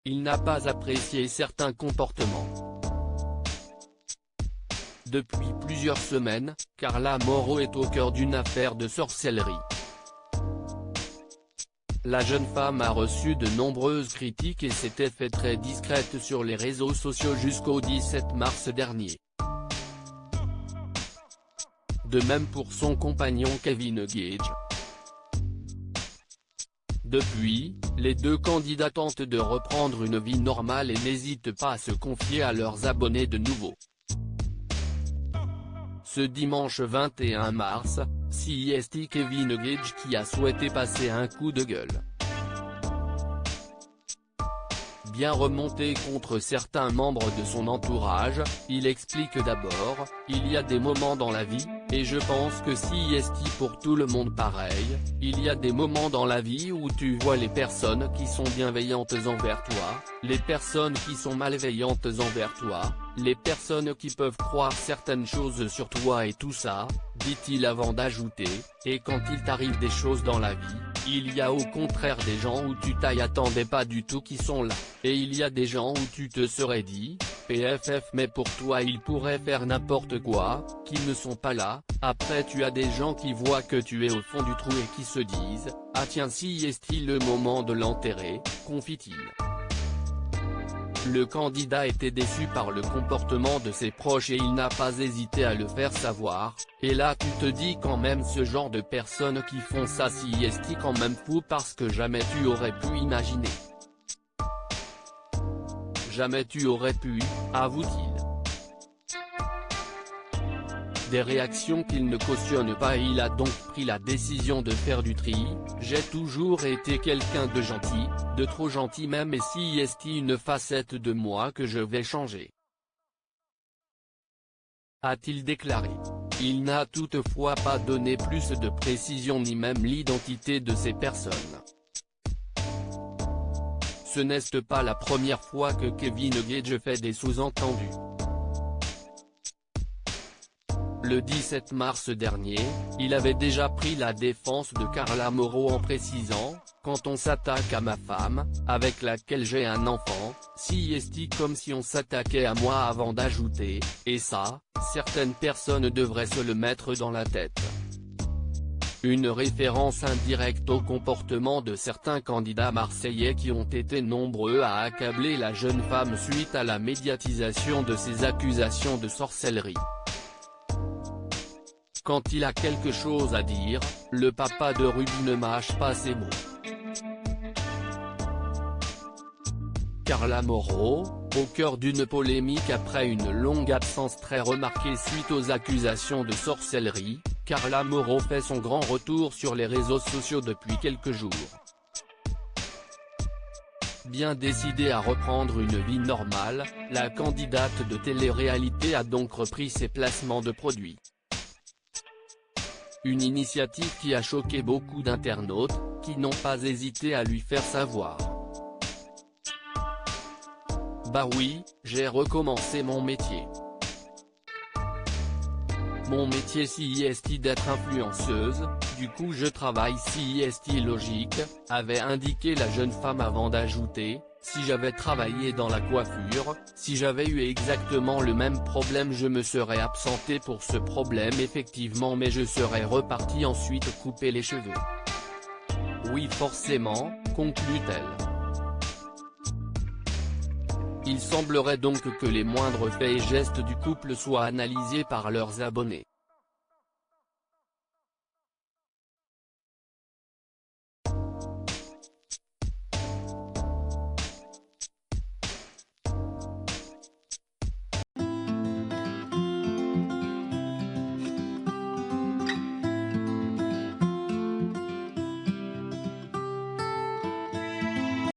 il n'a pas apprécié certains comportements. Depuis plusieurs semaines, Carla Mauro est au cœur d'une affaire de sorcellerie. La jeune femme a reçu de nombreuses critiques et s'était fait très discrète sur les réseaux sociaux jusqu'au 17 mars dernier. De même pour son compagnon Kevin Gage. Depuis, les deux candidats tentent de reprendre une vie normale et n'hésitent pas à se confier à leurs abonnés de nouveau. Ce dimanche 21 mars, c'est Kevin Gage qui a souhaité passer un coup de gueule. Bien remonté contre certains membres de son entourage, il explique d'abord, il y a des moments dans la vie, et je pense que c'est pour tout le monde pareil, il y a des moments dans la vie où tu vois les personnes qui sont bienveillantes envers toi, les personnes qui sont malveillantes envers toi, les personnes qui peuvent croire certaines choses sur toi et tout ça, dit-il avant d'ajouter, et quand il t'arrive des choses dans la vie, il y a au contraire des gens où tu t'y attendais pas du tout qui sont là, et il y a des gens où tu te serais dit, PFF mais pour toi ils pourraient faire n'importe quoi, qui ne sont pas là, après tu as des gens qui voient que tu es au fond du trou et qui se disent, ah tiens si est-il le moment de l'enterrer, confie-t-il. Le candidat était déçu par le comportement de ses proches et il n'a pas hésité à le faire savoir, et là tu te dis quand même ce genre de personnes qui font ça c'est quand même fou parce que jamais tu aurais pu imaginer. Jamais tu aurais pu, avoue-t-il. Des réactions qu'il ne cautionne pas et il a donc pris la décision de faire du tri, j'ai toujours été quelqu'un de gentil, de trop gentil même et c'est une facette de moi que je vais changer. A-t-il déclaré. Il n'a toutefois pas donné plus de précision ni même l'identité de ces personnes. Ce n'est pas la première fois que Kevin Gage fait des sous-entendus. Le 17 mars dernier, il avait déjà pris la défense de Carla Mauro en précisant, quand on s'attaque à ma femme, avec laquelle j'ai un enfant, c'est comme si on s'attaquait à moi avant d'ajouter, et ça, certaines personnes devraient se le mettre dans la tête. Une référence indirecte au comportement de certains candidats marseillais qui ont été nombreux à accabler la jeune femme suite à la médiatisation de ses accusations de sorcellerie. Quand il a quelque chose à dire, le papa de Ruby ne mâche pas ses mots. Carla Mauro, au cœur d'une polémique après une longue absence très remarquée suite aux accusations de sorcellerie, Carla Mauro fait son grand retour sur les réseaux sociaux depuis quelques jours. Bien décidée à reprendre une vie normale, la candidate de télé-réalité a donc repris ses placements de produits. Une initiative qui a choqué beaucoup d'internautes, qui n'ont pas hésité à lui faire savoir. Bah oui, j'ai recommencé mon métier. Mon métier c'est d'être influenceuse, du coup je travaille c'est logique, avait indiqué la jeune femme avant d'ajouter, si j'avais travaillé dans la coiffure, si j'avais eu exactement le même problème je me serais absenté pour ce problème effectivement mais je serais reparti ensuite couper les cheveux. Oui forcément, conclut-elle. Il semblerait donc que les moindres faits et gestes du couple soient analysés par leurs abonnés.